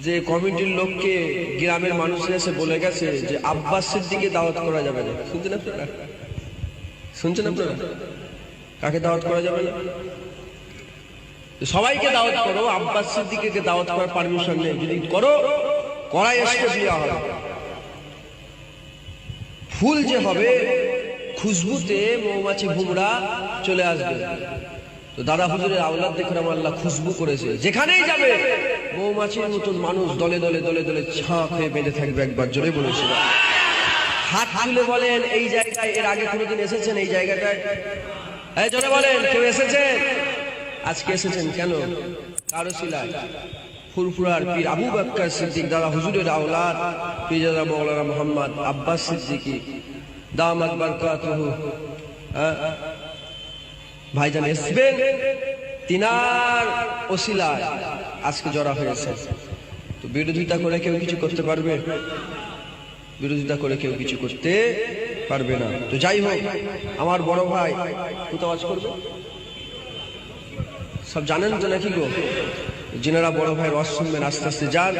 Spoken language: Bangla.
যে কমিটির লোককে গ্রামের মানুষরা এসে বলে গেছে যে আব্বাস সিদ্দিককে দাওয়াত করা যাবে না। শুনছেন আপনারা? শুনছেন আপনারা? কাকে দাওয়াত করা যাবে না? সবাইকে দাওয়াত করো, আব্বাস সিদ্দিককে দাওয়াত করার পারমিশন নেই। যদি করো, কড়াই স্টেপ দেওয়া হবে। ফুল যে হবে খুশবুতে মৌমাছি ভুমরা চলে আসবে। তো দাদা হুজুরের আওলাদ দেখে আল্লাহ খুশবু করেছে, যেখানেই যাবে মৌমাছির মতন মানুষ দলে দলে দলে দলে ছাঁ হয়ে বেঁধে থাকবে। একবার জোরে বলেছিল। হাত তুলে বলেন এই জায়গায় এর আগে কোনোদিন এসেছেন? এই জায়গাটায় জোরে বলেন, কেউ এসেছেন? আজকে এসেছেন কেন? কারো শিলায় ফুরফুরার পীর আবু বকর সিদ্দিক দাদা হুজুরের আওলাদ পীরজাদা মাওলানা মোহাম্মদ আব্বাস সিদ্দিকী দামাত বারকাতুহু ভাইজান এসবেন, তিনার ওসিলায় আজকে জড়া হয়েছে। তো বিরোধিতা করে কেউ কিছু করতে পারবে? বিরোধিতা করে কেউ কিছু করতে পারবে না। তো যাই হোক, আমার বড় ভাই কোথাও আওয়াজ করবে, সব জানেন তো নাকি গো? যিনারা বড় ভাই ওয়াজ শুনবেন আস্তে আস্তে যান।